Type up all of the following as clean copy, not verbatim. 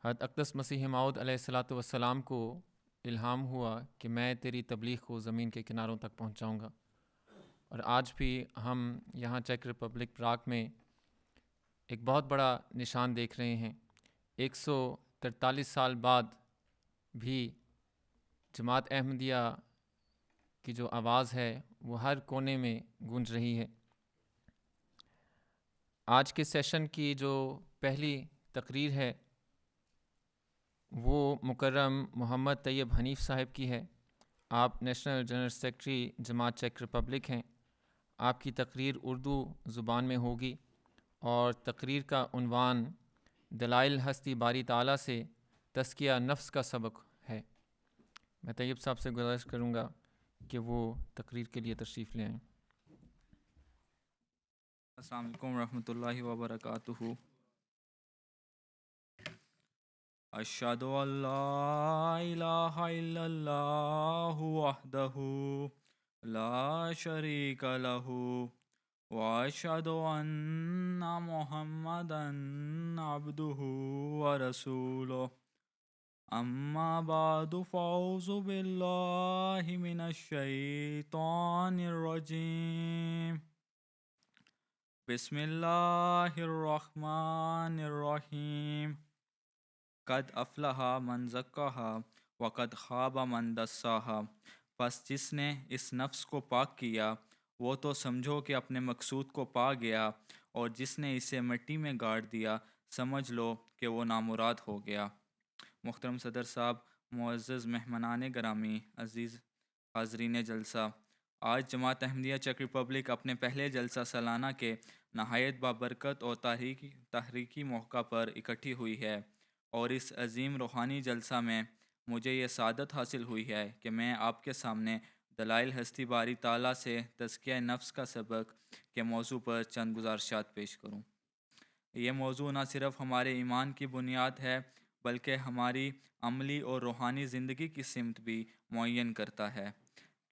حضرت اقدس مسیح موعود علیہ الصلاۃ والسلام کو الہام ہوا کہ میں تیری تبلیغ کو زمین کے کناروں تک پہنچاؤں گا، اور آج بھی ہم یہاں چیک ریپبلک پراگ میں ایک بہت بڑا نشان دیکھ رہے ہیں۔ 143 سال بعد بھی جماعت احمدیہ کی جو آواز ہے وہ ہر کونے میں گونج رہی ہے۔ آج کے سیشن کی جو پہلی تقریر ہے وہ مکرم محمد طیب حنیف صاحب کی ہے۔ آپ نیشنل جنرل سیکرٹری جماعت چیک ریپبلک ہیں۔ آپ کی تقریر اردو زبان میں ہوگی اور تقریر کا عنوان دلائل ہستی باری تعالیٰ سے تزکیہ نفس کا سبق ہے۔ میں طیب صاحب سے گزارش کروں گا کہ وہ تقریر کے لیے تشریف لے آئیں۔ السلام علیکم ورحمۃ اللہ وبرکاتہ۔ اشہد ان لا الہ الا اللہ وحدہ لا شریک لہ واشہد ان محمدا عبدہ ورسولہ۔ اما بعد فاعوذ باللہ من الشیطان الرجیم۔ بسم اللہ الرحمن الرحیم۔ قد افلح من زکاہا وقد خاب من دساہا۔ پس جس نے اس نفس کو پاک کیا وہ تو سمجھو کہ اپنے مقصود کو پا گیا، اور جس نے اسے مٹی میں گاڑ دیا سمجھ لو کہ وہ نامراد ہو گیا۔ محترم صدر صاحب، معزز مہمانان گرامی، عزیز حاضرین جلسہ، آج جماعت احمدیہ چیک ریپبلک اپنے پہلے جلسہ سالانہ کے نہایت بابرکت اور تحریکی موقع پر اکٹھی ہوئی ہے، اور اس عظیم روحانی جلسہ میں مجھے یہ سعادت حاصل ہوئی ہے کہ میں آپ کے سامنے دلائل ہستی باری تعالیٰ سے تزکیہ نفس کا سبق کے موضوع پر چند گزارشات پیش کروں۔ یہ موضوع نہ صرف ہمارے ایمان کی بنیاد ہے بلکہ ہماری عملی اور روحانی زندگی کی سمت بھی معین کرتا ہے،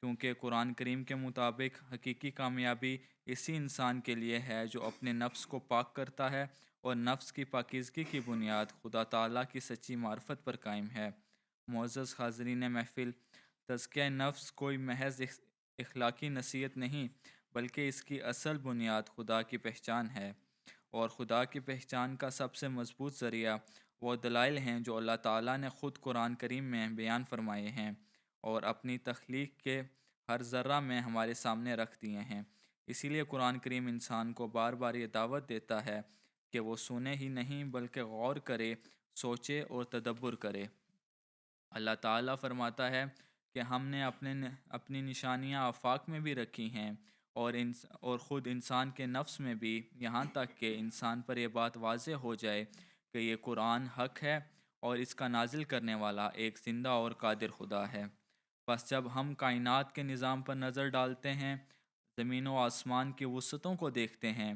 کیونکہ قرآن کریم کے مطابق حقیقی کامیابی اسی انسان کے لیے ہے جو اپنے نفس کو پاک کرتا ہے، اور نفس کی پاکیزگی کی بنیاد خدا تعالیٰ کی سچی معرفت پر قائم ہے۔ معزز حاضرین محفل، تزکیہ نفس کوئی محض اخلاقی نصیحت نہیں بلکہ اس کی اصل بنیاد خدا کی پہچان ہے، اور خدا کی پہچان کا سب سے مضبوط ذریعہ وہ دلائل ہیں جو اللہ تعالیٰ نے خود قرآن کریم میں بیان فرمائے ہیں اور اپنی تخلیق کے ہر ذرہ میں ہمارے سامنے رکھ دیے ہیں۔ اسی لیے قرآن کریم انسان کو بار بار یہ دعوت دیتا ہے کہ وہ سنے ہی نہیں بلکہ غور کرے، سوچے اور تدبر کرے۔ اللہ تعالیٰ فرماتا ہے کہ ہم نے اپنی نشانیاں آفاق میں بھی رکھی ہیں، اور خود انسان کے نفس میں بھی، یہاں تک کہ انسان پر یہ بات واضح ہو جائے کہ یہ قرآن حق ہے اور اس کا نازل کرنے والا ایک زندہ اور قادر خدا ہے۔ بس جب ہم کائنات کے نظام پر نظر ڈالتے ہیں، زمین و آسمان کی وسعتوں کو دیکھتے ہیں،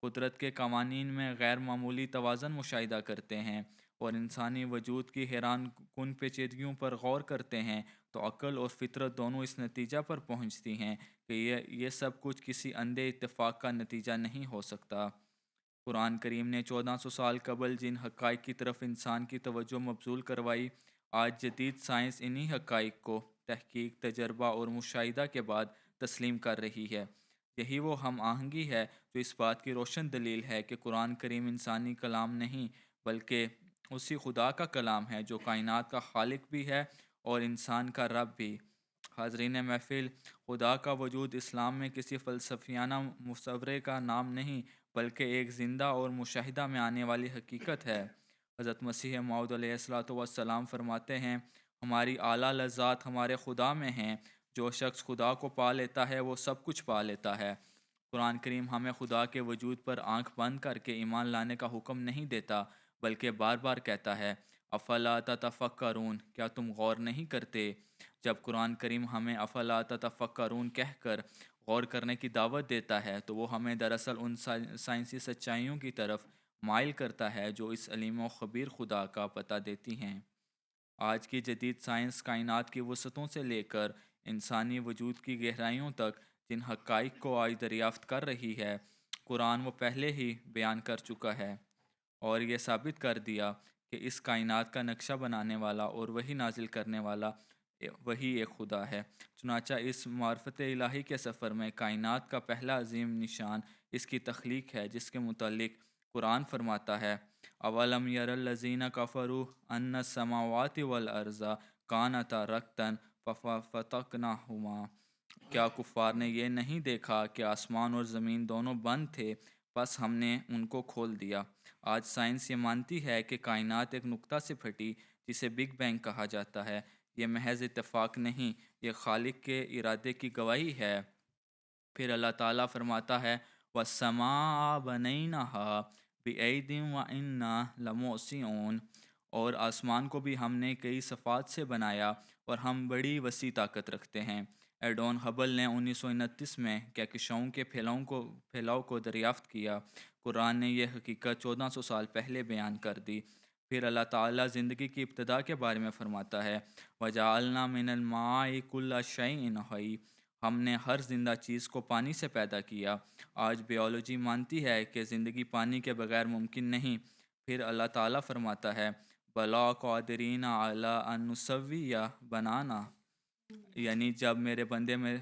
قدرت کے قوانین میں غیر معمولی توازن مشاہدہ کرتے ہیں، اور انسانی وجود کی حیران کن پیچیدگیوں پر غور کرتے ہیں، تو عقل اور فطرت دونوں اس نتیجہ پر پہنچتی ہیں کہ یہ سب کچھ کسی اندھے اتفاق کا نتیجہ نہیں ہو سکتا۔ قرآن کریم نے 1400 سال قبل جن حقائق کی طرف انسان کی توجہ مبذول کروائی، آج جدید سائنس انہی حقائق کو تحقیق، تجربہ اور مشاہدہ کے بعد تسلیم کر رہی ہے۔ یہی وہ ہم آہنگی ہے جو اس بات کی روشن دلیل ہے کہ قرآن کریم انسانی کلام نہیں بلکہ اسی خدا کا کلام ہے جو کائنات کا خالق بھی ہے اور انسان کا رب بھی۔ حاضرین محفل، خدا کا وجود اسلام میں کسی فلسفیانہ مصورے کا نام نہیں بلکہ ایک زندہ اور مشاہدہ میں آنے والی حقیقت ہے۔ حضرت مسیح موعود علیہ السلام فرماتے ہیں، ہماری اعلیٰ لذات ہمارے خدا میں ہیں، جو شخص خدا کو پا لیتا ہے وہ سب کچھ پا لیتا ہے۔ قرآن کریم ہمیں خدا کے وجود پر آنکھ بند کر کے ایمان لانے کا حکم نہیں دیتا بلکہ بار بار کہتا ہے، افلا تتفکرون، کیا تم غور نہیں کرتے؟ جب قرآن کریم ہمیں افلا تتفکرون کہہ کر غور کرنے کی دعوت دیتا ہے تو وہ ہمیں دراصل ان سائنسی سچائیوں کی طرف مائل کرتا ہے جو اس علیم و خبیر خدا کا پتہ دیتی ہیں۔ آج کی جدید سائنس کائنات کی وسعتوں سے لے کر انسانی وجود کی گہرائیوں تک جن حقائق کو آج دریافت کر رہی ہے، قرآن وہ پہلے ہی بیان کر چکا ہے اور یہ ثابت کر دیا کہ اس کائنات کا نقشہ بنانے والا اور وہی نازل کرنے والا وہی ایک خدا ہے۔ چنانچہ اس معرفت الہی کے سفر میں کائنات کا پہلا عظیم نشان اس کی تخلیق ہے، جس کے متعلق قرآن فرماتا ہے اولم یر الذین کفروا ان السماوات والارض کانتا رتقا ففتقناہما۔ کیا کفار نے یہ نہیں دیکھا کہ آسمان اور زمین دونوں بند تھے، بس ہم نے ان کو کھول دیا۔ آج سائنس یہ مانتی ہے کہ کائنات ایک نقطہ سے پھٹی جسے بگ بینگ کہا جاتا ہے۔ یہ محض اتفاق نہیں، یہ خالق کے ارادے کی گواہی ہے۔ پھر اللہ تعالیٰ فرماتا ہے وَالسَّمَاءَ بَنَيْنَاهَا بِأَيْدٍ وَإِنَّا لَمُوسِعُونَ، اور آسمان کو بھی ہم نے کئی صفات سے بنایا اور ہم بڑی وسیع طاقت رکھتے ہیں۔ ایڈون ہبل نے 1929 میں کہکشاؤں کے پھیلاؤ کو دریافت کیا۔ قرآن نے یہ حقیقت 1400 سال پہلے بیان کر دی۔ پھر اللہ تعالیٰ زندگی کی ابتدا کے بارے میں فرماتا ہے وَجَعَلْنَا مِنَ الْمَاءِ كُلَّ شَيْءٍ حَيٍّ، ہم نے ہر زندہ چیز کو پانی سے پیدا کیا۔ آج بیولوجی مانتی ہے کہ زندگی پانی کے بغیر ممکن نہیں۔ پھر اللہ تعالیٰ فرماتا ہے بَلَا قَادِرِينَ عَلَىٰ أَن نُّسَوِّيَ بَنَانَا، یعنی جب میرے بندے میں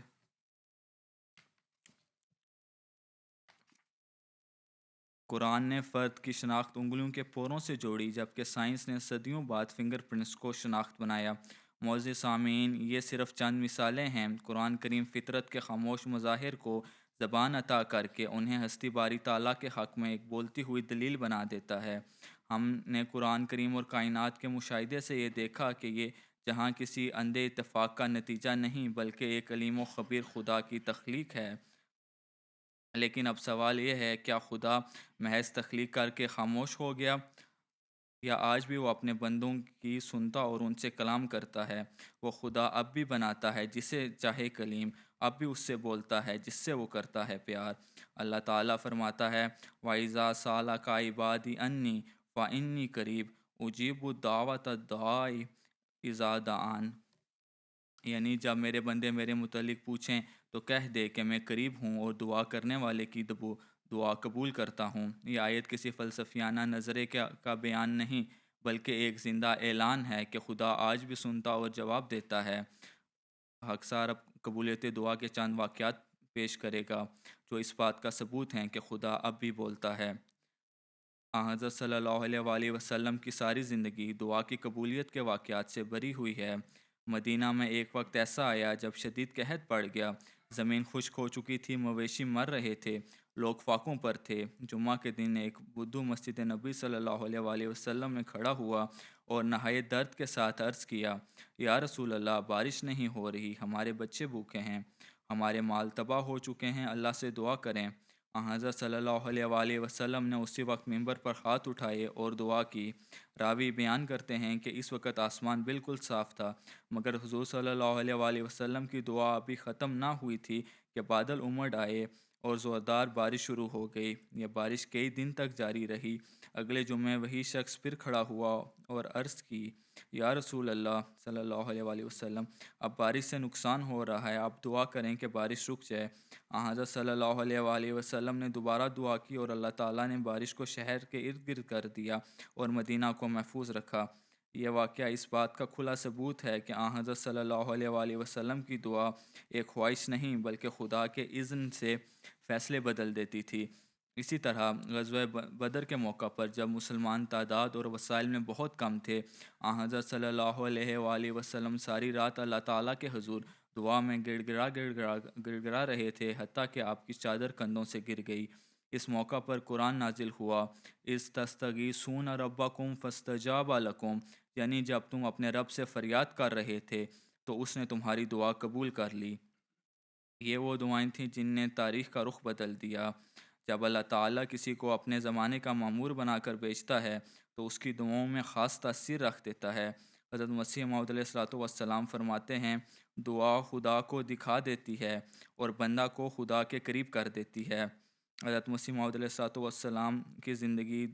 قرآن نے فرد کی شناخت انگلیوں کے پوروں سے جوڑی، جبکہ سائنس نے صدیوں بعد فنگر پرنٹس کو شناخت بنایا۔ معزز سامعین، یہ صرف چند مثالیں ہیں۔ قرآن کریم فطرت کے خاموش مظاہر کو زبان عطا کر کے انہیں ہستی باری تعالیٰ کے حق میں ایک بولتی ہوئی دلیل بنا دیتا ہے۔ ہم نے قرآن کریم اور کائنات کے مشاہدے سے یہ دیکھا کہ یہ جہاں کسی اندھے اتفاق کا نتیجہ نہیں بلکہ ایک علیم و خبیر خدا کی تخلیق ہے۔ لیکن اب سوال یہ ہے، کیا خدا محض تخلیق کر کے خاموش ہو گیا، یا آج بھی وہ اپنے بندوں کی سنتا اور ان سے کلام کرتا ہے؟ وہ خدا اب بھی بناتا ہے جسے چاہے کلیم، اب بھی اس سے بولتا ہے جس سے وہ کرتا ہے پیار۔ اللہ تعالیٰ فرماتا ہے وَإِذَا سَأَلَكَ عِبَادِي أَنِّي فَإِنِّي قَرِيبٌ أُجِيبُ دَعْوَةَ الدَّاعِ إِذَا دَعَانِ، یعنی جب میرے بندے میرے متعلق پوچھیں تو کہہ دے کہ میں قریب ہوں اور دعا کرنے والے کی دعا قبول کرتا ہوں۔ یہ آیت کسی فلسفیانہ نظریے کا بیان نہیں بلکہ ایک زندہ اعلان ہے کہ خدا آج بھی سنتا اور جواب دیتا ہے۔ حق سار اب قبولیت دعا کے چند واقعات پیش کرے گا جو اس بات کا ثبوت ہیں کہ خدا اب بھی بولتا ہے۔ حضرت صلی اللہ علیہ وآلہ وسلم کی ساری زندگی دعا کی قبولیت کے واقعات سے بری ہوئی ہے۔ مدینہ میں ایک وقت ایسا آیا جب شدید قحط پڑ گیا، زمین خشک ہو چکی تھی، مویشی مر رہے تھے، لوگ فاقوں پر تھے۔ جمعہ کے دن ایک بدو مسجد نبی صلی اللہ علیہ وآلہ وسلم میں کھڑا ہوا اور نہایت درد کے ساتھ عرض کیا یا رسول اللہ، بارش نہیں ہو رہی، ہمارے بچے بھوکے ہیں، ہمارے مال تباہ ہو چکے ہیں، اللہ سے دعا کریں۔ حضرت صلی اللہ علیہ وآلہ وسلم نے اسی وقت منبر پر ہاتھ اٹھائے اور دعا کی۔ راوی بیان کرتے ہیں کہ اس وقت آسمان بالکل صاف تھا، مگر حضور صلی اللہ علیہ وآلہ وسلم کی دعا ابھی ختم نہ ہوئی تھی کہ بادل امڑ آئے اور زوردار بارش شروع ہو گئی۔ یہ بارش کئی دن تک جاری رہی۔ اگلے جمعے وہی شخص پھر کھڑا ہوا اور عرض کی یا رسول اللہ صلی اللہ علیہ وآلہ وسلم، اب بارش سے نقصان ہو رہا ہے، آپ دعا کریں کہ بارش رک جائے۔ حضرت صلی اللہ علیہ وآلہ وسلم نے دوبارہ دعا کی اور اللہ تعالیٰ نے بارش کو شہر کے ارد گرد کر دیا اور مدینہ کو محفوظ رکھا۔ یہ واقعہ اس بات کا کھلا ثبوت ہے کہ حضرت صلی اللہ علیہ وآلہ وسلم کی دعا ایک خواہش نہیں بلکہ خدا کے اذن سے فیصلے بدل دیتی تھی۔ اسی طرح غزوہ بدر کے موقع پر جب مسلمان تعداد اور وسائل میں بہت کم تھے، حضرت صلی اللہ علیہ وآلہ وسلم ساری رات اللہ تعالیٰ کے حضور دعا میں گڑ گڑا رہے تھے، حتیٰ کہ آپ کی چادر کندھوں سے گر گئی۔ اس موقع پر قرآن نازل ہوا اذ تستغیثون ربکم فاستجاب لکم، یعنی جب تم اپنے رب سے فریاد کر رہے تھے تو اس نے تمہاری دعا قبول کر لی۔ یہ وہ دعائیں تھیں جن نے تاریخ کا رخ بدل دیا۔ جب اللہ تعالیٰ کسی کو اپنے زمانے کا مامور بنا کر بھیجتا ہے تو اس کی دعاؤں میں خاص تاثیر رکھ دیتا ہے۔ حضرت مسیح موعود علیہ السلام فرماتے ہیں دعا خدا کو دکھا دیتی ہے اور بندہ کو خدا کے قریب کر دیتی ہے۔ حضرت مسیح موعود علیہ السلام کی زندگی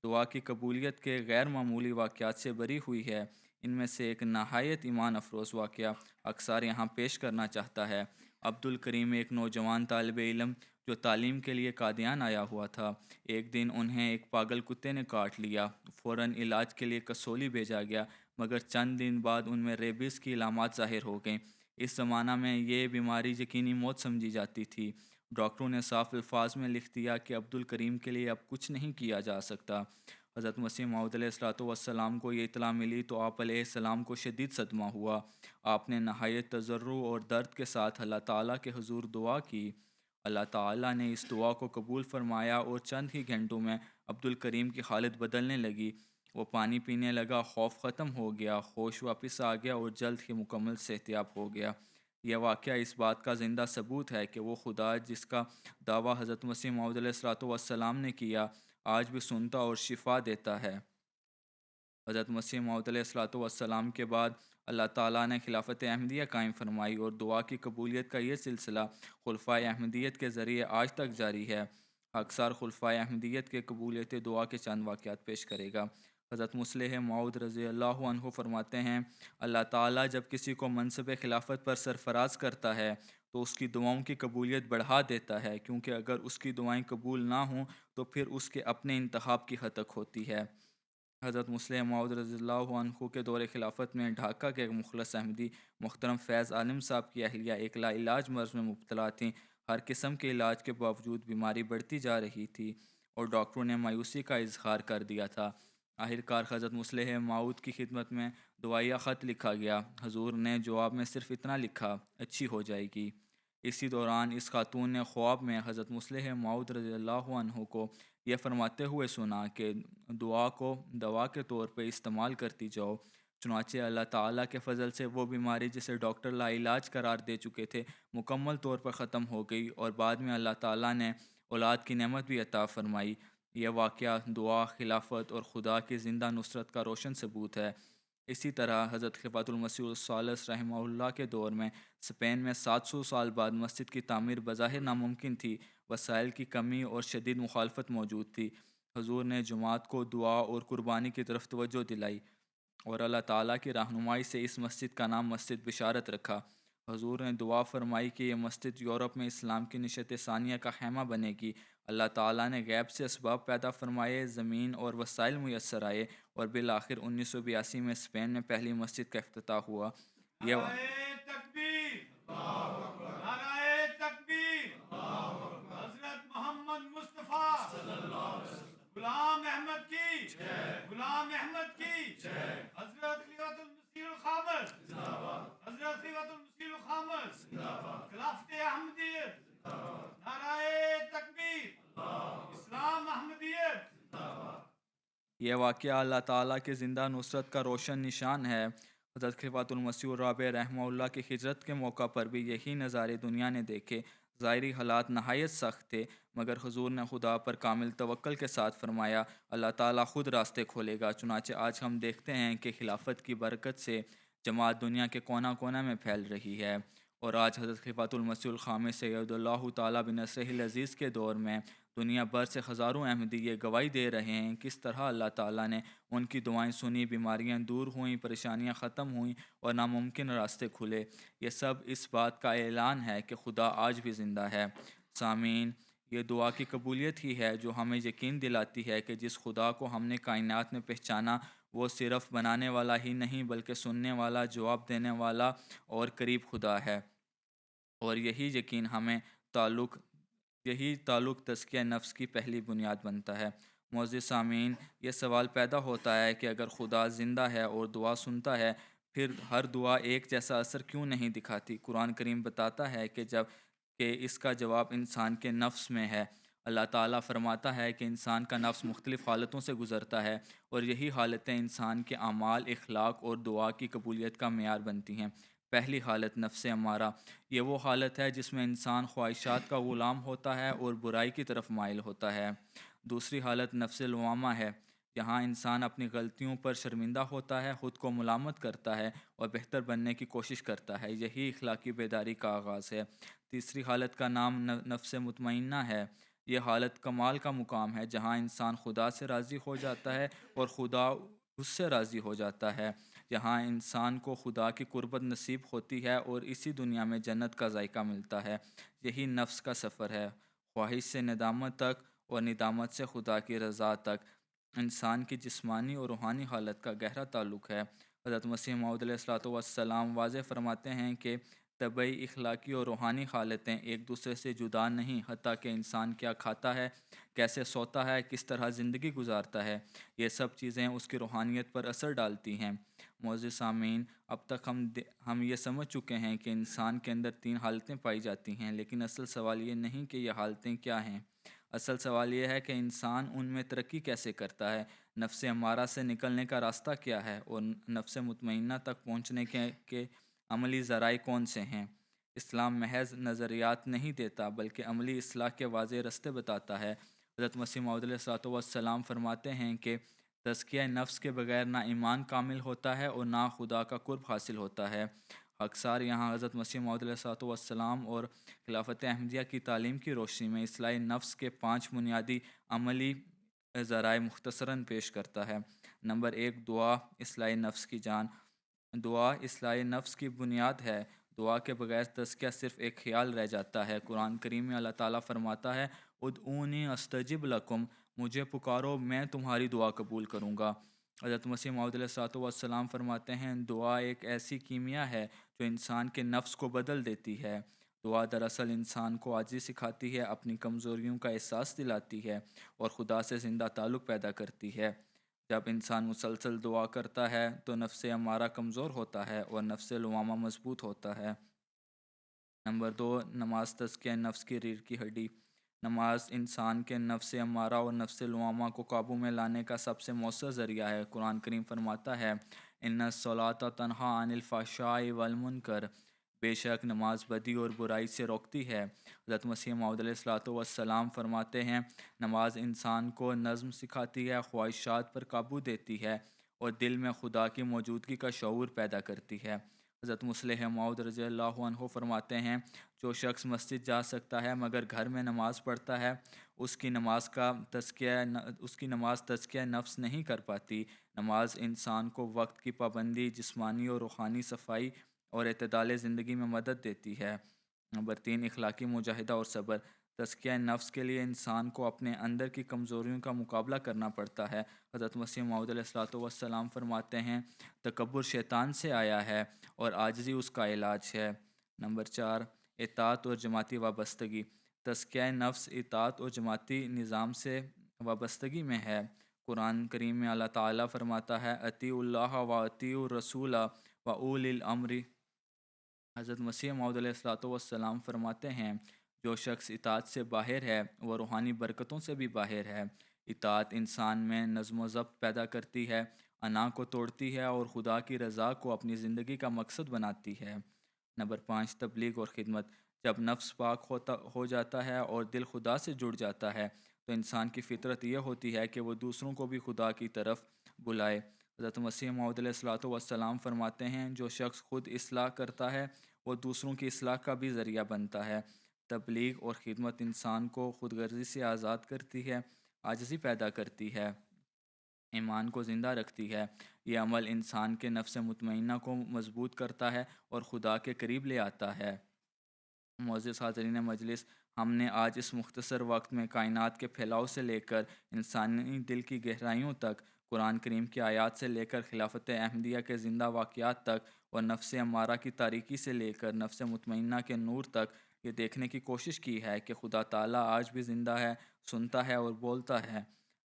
دعا کی قبولیت کے غیر معمولی واقعات سے بری ہوئی ہے۔ ان میں سے ایک نہایت ایمان افروز واقعہ اکثر یہاں پیش کرنا چاہتا ہے۔ عبد الکریم ایک نوجوان طالب علم جو تعلیم کے لیے قادیان آیا ہوا تھا۔ ایک دن انہیں ایک پاگل کتے نے کاٹ لیا۔ فوراً علاج کے لیے کسولی بھیجا گیا، مگر چند دن بعد ان میں ریبیز کی علامات ظاہر ہو گئیں۔ اس زمانہ میں یہ بیماری یقینی موت سمجھی جاتی تھی۔ ڈاکٹروں نے صاف الفاظ میں لکھ دیا کہ عبد الکریم کے لیے اب کچھ نہیں کیا جا سکتا۔ حضرت مسیح موعود علیہ السلام کو یہ اطلاع ملی تو آپ علیہ السلام کو شدید صدمہ ہوا۔ آپ نے نہایت تضرع اور درد کے ساتھ اللہ تعالیٰ کے حضور دعا کی۔ اللہ تعالیٰ نے اس دعا کو قبول فرمایا اور چند ہی گھنٹوں میں عبد الکریم کی حالت بدلنے لگی۔ وہ پانی پینے لگا، خوف ختم ہو گیا، ہوش واپس آ گیا اور جلد ہی مکمل صحتیاب ہو گیا۔ یہ واقعہ اس بات کا زندہ ثبوت ہے کہ وہ خدا جس کا دعویٰ حضرت مسیح موعود علیہ السلام نے کیا، آج بھی سنتا اور شفا دیتا ہے۔ حضرت مسیح موعود علیہ السلام کے بعد اللہ تعالیٰ نے خلافت احمدیہ قائم فرمائی اور دعا کی قبولیت کا یہ سلسلہ خلفائے احمدیت کے ذریعے آج تک جاری ہے۔ اکثر خلفائے احمدیت کے قبولیت دعا کے چند واقعات پیش کرے گا۔ حضرت مصلح موعود رضی اللہ عنہ فرماتے ہیں، اللہ تعالیٰ جب کسی کو منصب خلافت پر سرفراز کرتا ہے تو اس کی دعاؤں کی قبولیت بڑھا دیتا ہے، کیونکہ اگر اس کی دعائیں قبول نہ ہوں تو پھر اس کے اپنے انتخاب کی حد تک ہوتی ہے۔ حضرت مصلح موعود رضی اللہ عنہ کے دور خلافت میں ڈھاکہ کے ایک مخلص احمدی محترم فیض عالم صاحب کی اہلیہ ایک لا علاج مرض میں مبتلا تھیں۔ ہر قسم کے علاج کے باوجود بیماری بڑھتی جا رہی تھی اور ڈاکٹروں نے مایوسی کا اظہار کر دیا تھا۔ آخرکار حضرت مصلح موعود کی خدمت میں دعائیہ خط لکھا گیا۔ حضور نے جواب میں صرف اتنا لکھا، اچھی ہو جائے گی۔ اسی دوران اس خاتون نے خواب میں حضرت مصلح موعود رضی اللہ عنہ کو یہ فرماتے ہوئے سنا کہ دعا کو دوا کے طور پہ استعمال کرتی جاؤ۔ چنانچہ اللہ تعالیٰ کے فضل سے وہ بیماری جسے ڈاکٹر لا علاج قرار دے چکے تھے مکمل طور پر ختم ہو گئی اور بعد میں اللہ تعالیٰ نے اولاد کی نعمت بھی عطا فرمائی۔ یہ واقعہ دعا، خلافت اور خدا کی زندہ نصرت کا روشن ثبوت ہے۔ اسی طرح حضرت خلیفۃ المسیح الثالث رحمہ اللہ کے دور میں اسپین میں 700 سال بعد مسجد کی تعمیر بظاہر ناممکن تھی۔ وسائل کی کمی اور شدید مخالفت موجود تھی۔ حضور نے جماعت کو دعا اور قربانی کی طرف توجہ دلائی اور اللہ تعالیٰ کی رہنمائی سے اس مسجد کا نام مسجد بشارت رکھا۔ حضور نے دعا فرمائی کہ یہ مسجد یورپ میں اسلام کی نشت ثانیہ کا خیمہ بنے گی۔ اللہ تعالیٰ نے غیب سے اسباب پیدا فرمائے، زمین اور وسائل میسر آئے اور بالآخر 1982 میں اسپین میں پہلی مسجد کا افتتاح ہوا۔ یہ حضرت محمد مصطفیٰ غلام احمد کی غلام احمد کی حضرت خلیفۃ المسیح الخامس حضرت خلیفۃ المسیح الخامس خلافت احمدیت نعرہ تکبیر اسلام احمدیت۔ یہ واقعہ اللہ تعالیٰ کے زندہ نصرت کا روشن نشان ہے۔ حضرت خلیفۃ المسیح الرابع رحمہ اللہ کی ہجرت کے موقع پر بھی یہی نظارے دنیا نے دیکھے۔ ظاہری حالات نہایت سخت تھے، مگر حضور نے خدا پر کامل توکل کے ساتھ فرمایا، اللہ تعالیٰ خود راستے کھولے گا۔ چنانچہ آج ہم دیکھتے ہیں کہ خلافت کی برکت سے جماعت دنیا کے کونا کونا میں پھیل رہی ہے، اور آج حضرت خلیفۃ المسیح الخامس سید اللہ تعالیٰ بنصرہ العزیز کے دور میں دنیا بھر سے ہزاروں احمدی یہ گواہی دے رہے ہیں کس طرح اللہ تعالیٰ نے ان کی دعائیں سنی، بیماریاں دور ہوئیں، پریشانیاں ختم ہوئیں اور ناممکن راستے کھلے۔ یہ سب اس بات کا اعلان ہے کہ خدا آج بھی زندہ ہے۔ سامعین، یہ دعا کی قبولیت ہی ہے جو ہمیں یقین دلاتی ہے کہ جس خدا کو ہم نے کائنات میں پہچانا وہ صرف بنانے والا ہی نہیں بلکہ سننے والا، جواب دینے والا اور قریب خدا ہے، اور یہی یقین ہمیں یہی تعلق تزکیہ نفس کی پہلی بنیاد بنتا ہے۔ معزز سامعین، یہ سوال پیدا ہوتا ہے کہ اگر خدا زندہ ہے اور دعا سنتا ہے، پھر ہر دعا ایک جیسا اثر کیوں نہیں دکھاتی؟ قرآن کریم بتاتا ہے کہ اس کا جواب انسان کے نفس میں ہے۔ اللہ تعالیٰ فرماتا ہے کہ انسان کا نفس مختلف حالتوں سے گزرتا ہے اور یہی حالتیں انسان کے اعمال، اخلاق اور دعا کی قبولیت کا معیار بنتی ہیں۔ پہلی حالت نفس امارہ، یہ وہ حالت ہے جس میں انسان خواہشات کا غلام ہوتا ہے اور برائی کی طرف مائل ہوتا ہے۔ دوسری حالت نفس لوامہ ہے، یہاں انسان اپنی غلطیوں پر شرمندہ ہوتا ہے، خود کو ملامت کرتا ہے اور بہتر بننے کی کوشش کرتا ہے۔ یہی اخلاقی بیداری کا آغاز ہے۔ تیسری حالت کا نام نفس مطمئنہ ہے۔ یہ حالت کمال کا مقام ہے جہاں انسان خدا سے راضی ہو جاتا ہے اور خدا اس سے راضی ہو جاتا ہے، جہاں انسان کو خدا کی قربت نصیب ہوتی ہے اور اسی دنیا میں جنت کا ذائقہ ملتا ہے۔ یہی نفس کا سفر ہے۔ خواہش سے ندامت تک اور ندامت سے خدا کی رضا تک انسان کی جسمانی اور روحانی حالت کا گہرا تعلق ہے۔ حضرت مسیح موعود علیہ الصلوۃ والسلام واضح فرماتے ہیں کہ طبعی، اخلاقی اور روحانی حالتیں ایک دوسرے سے جدا نہیں، حتیٰ کہ انسان کیا کھاتا ہے، کیسے سوتا ہے، کس طرح زندگی گزارتا ہے، یہ سب چیزیں اس کی روحانیت پر اثر ڈالتی ہیں۔ معزز سامعین، اب تک ہم یہ سمجھ چکے ہیں کہ انسان کے اندر 3 حالتیں پائی جاتی ہیں، لیکن اصل سوال یہ نہیں کہ یہ حالتیں کیا ہیں۔ اصل سوال یہ ہے کہ انسان ان میں ترقی کیسے کرتا ہے، نفس امارہ سے نکلنے کا راستہ کیا ہے، اور نفس مطمئنہ تک پہنچنے کے عملی ذرائع کون سے ہیں۔ اسلام محض نظریات نہیں دیتا بلکہ عملی اصلاح کے واضح راستے بتاتا ہے۔ حضرت مسیح موعود علیہ الصلوۃ والسلام فرماتے ہیں کہ تزکیہ نفس کے بغیر نہ ایمان کامل ہوتا ہے اور نہ خدا کا قرب حاصل ہوتا ہے۔ اکثر یہاں حضرت مسیح موعود علیہ الصلوۃ والسلام اور خلافت احمدیہ کی تعلیم کی روشنی میں اصلاح نفس کے 5 بنیادی عملی ذرائع مختصراً پیش کرتا ہے۔ نمبر 1، دعا، اصلاح نفس کی جان۔ دعا اصلاح نفس کی بنیاد ہے۔ دعا کے بغیر تزکیہ صرف ایک خیال رہ جاتا ہے۔ قرآن کریم میں اللہ تعالیٰ فرماتا ہے، ادعونی استجب لکم، مجھے پکارو میں تمہاری دعا قبول کروں گا۔ حضرت مسیح موعود علیہ الصلوۃ والسلام فرماتے ہیں، دعا ایک ایسی کیمیا ہے جو انسان کے نفس کو بدل دیتی ہے۔ دعا دراصل انسان کو عاجزی سکھاتی ہے، اپنی کمزوریوں کا احساس دلاتی ہے اور خدا سے زندہ تعلق پیدا کرتی ہے۔ جب انسان مسلسل دعا کرتا ہے تو نفس امارہ کمزور ہوتا ہے اور نفس لوامہ مضبوط ہوتا ہے۔ نمبر 2، نماز تزکیہ نفس کی ریڑھ کی ہڈی۔ نماز انسان کے نفس امارہ اور نفس لوامہ کو قابو میں لانے کا سب سے مؤثر ذریعہ ہے۔ قرآن کریم فرماتا ہے، ان الصلاۃ تنہی عن الفحشاء والمنکر، بے شک نماز بدی اور برائی سے روکتی ہے۔ حضرت مسیح موعود علیہ الصلوۃ والسلام فرماتے ہیں، نماز انسان کو نظم سکھاتی ہے، خواہشات پر قابو دیتی ہے اور دل میں خدا کی موجودگی کا شعور پیدا کرتی ہے۔ حضرت مصلح موعود رضی اللہ عنہ فرماتے ہیں، جو شخص مسجد جا سکتا ہے مگر گھر میں نماز پڑھتا ہے، اس کی نماز تزکیہ نفس نہیں کر پاتی۔ نماز انسان کو وقت کی پابندی، جسمانی اور روحانی صفائی اور اعتدال زندگی میں مدد دیتی ہے۔ نمبر 3، اخلاقی مجاہدہ اور صبر۔ تزکیہ نفس کے لیے انسان کو اپنے اندر کی کمزوریوں کا مقابلہ کرنا پڑتا ہے۔ حضرت مسیح موعود علیہ الصلوۃ والسلام فرماتے ہیں، تکبر شیطان سے آیا ہے اور عاجزی اس کا علاج ہے۔ نمبر 4، اطاعت اور جماعتی وابستگی۔ تزکیہ نفس اطاعت اور جماعتی نظام سے وابستگی میں ہے۔ قرآن کریم میں اللہ تعالیٰ فرماتا ہے، اطیعوا اللہ و اطیعوا الرسول و اولی الامر۔ حضرت مسیح موعود علیہ الصلوۃ والسلام فرماتے ہیں، جو شخص اطاعت سے باہر ہے وہ روحانی برکتوں سے بھی باہر ہے۔ اطاعت انسان میں نظم و ضبط پیدا کرتی ہے، انا کو توڑتی ہے اور خدا کی رضا کو اپنی زندگی کا مقصد بناتی ہے۔ نمبر 5، تبلیغ اور خدمت۔ جب نفس پاک ہو جاتا ہے اور دل خدا سے جڑ جاتا ہے تو انسان کی فطرت یہ ہوتی ہے کہ وہ دوسروں کو بھی خدا کی طرف بلائے۔ حضرت مسیح موعود علیہ الصلوۃ والسلام فرماتے ہیں، جو شخص خود اصلاح کرتا ہے وہ دوسروں کی اصلاح کا بھی ذریعہ بنتا ہے۔ تبلیغ اور خدمت انسان کو خود غرضی سے آزاد کرتی ہے، عاجزی پیدا کرتی ہے، ایمان کو زندہ رکھتی ہے۔ یہ عمل انسان کے نفس مطمئنہ کو مضبوط کرتا ہے اور خدا کے قریب لے آتا ہے۔ معزز حاضرین مجلس، ہم نے آج اس مختصر وقت میں کائنات کے پھیلاؤ سے لے کر انسانی دل کی گہرائیوں تک، قرآن کریم کی آیات سے لے کر خلافت احمدیہ کے زندہ واقعات تک، اور نفس امارہ کی تاریکی سے لے کر نفس مطمئنہ کے نور تک یہ دیکھنے کی کوشش کی ہے کہ خدا تعالیٰ آج بھی زندہ ہے، سنتا ہے اور بولتا ہے۔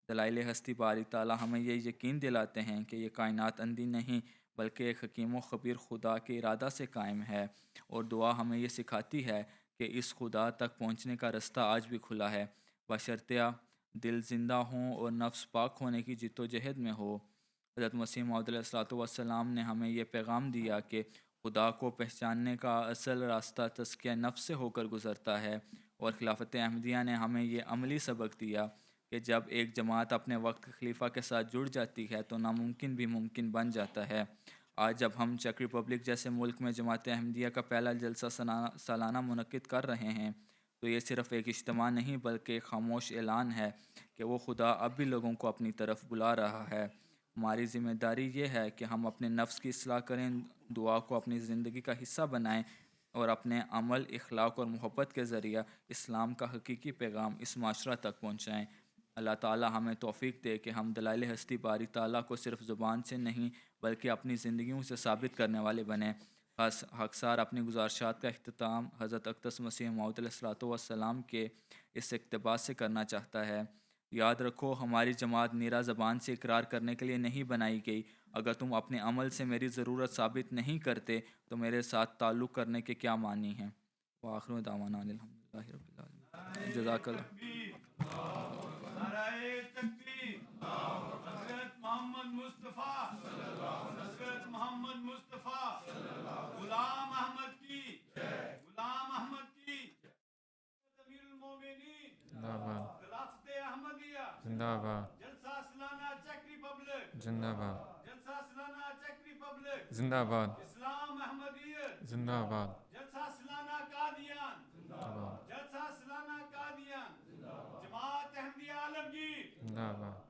دلائل ہستی باری تعالیٰ ہمیں یہ یقین دلاتے ہیں کہ یہ کائنات اندھی نہیں بلکہ ایک حکیم و خبیر خدا کے ارادہ سے قائم ہے، اور دعا ہمیں یہ سکھاتی ہے کہ اس خدا تک پہنچنے کا راستہ آج بھی کھلا ہے، بشرطیہ دل زندہ ہوں اور نفس پاک ہونے کی جد و جہد میں ہو۔ حضرت مسیح موعود علیہ الصلوۃ والسلام نے ہمیں یہ پیغام دیا کہ خدا کو پہچاننے کا اصل راستہ تزکیہ نفس سے ہو کر گزرتا ہے، اور خلافت احمدیہ نے ہمیں یہ عملی سبق دیا کہ جب ایک جماعت اپنے وقت کے خلیفہ کے ساتھ جڑ جاتی ہے تو ناممکن بھی ممکن بن جاتا ہے۔ آج جب ہم چیک ریپبلک جیسے ملک میں جماعت احمدیہ کا پہلا جلسہ سالانہ منعقد کر رہے ہیں تو یہ صرف ایک اجتماع نہیں بلکہ ایک خاموش اعلان ہے کہ وہ خدا اب بھی لوگوں کو اپنی طرف بلا رہا ہے۔ ہماری ذمہ داری یہ ہے کہ ہم اپنے نفس کی اصلاح کریں، دعا کو اپنی زندگی کا حصہ بنائیں اور اپنے عمل، اخلاق اور محبت کے ذریعہ اسلام کا حقیقی پیغام اس معاشرہ تک پہنچائیں۔ اللہ تعالیٰ ہمیں توفیق دے کہ ہم دلائل ہستی باری تعالیٰ کو صرف زبان سے نہیں بلکہ اپنی زندگیوں سے ثابت کرنے والے بنیں۔ حقصار اپنی گزارشات کا اختتام حضرت اقدس مسیح موعود علیہ الصلوۃ والسلام کے اس اقتباس سے کرنا چاہتا ہے۔ یاد رکھو، ہماری جماعت میرا زبان سے اقرار کرنے کے لیے نہیں بنائی گئی۔ اگر تم اپنے عمل سے میری ضرورت ثابت نہیں کرتے تو میرے ساتھ تعلق کرنے کے کیا معنی ہیں؟ وآخر دعوانا الحمدللہ رب العالمین۔ جزاک اللہ۔ نعرہ تکبیر، حضرت محمد مصطفیٰ، حضرت محمد مصطفیٰ، غلام احمد کی، غلام احمد کی، امیر المومنین، زندہ باد، خلافت احمدیہ، زندہ باد، جلسہ سالانہ چیک ریپبلک، زندہ باد، جلسہ سالانہ چیک ریپبلک، زندہ باد، اسلام احمدیت، زندہ باد، جلسہ سالانہ قادیان، زندہ باد، جلسہ سالانہ قادیان، جماعت احمدیہ عالمگیر، زندہ باد۔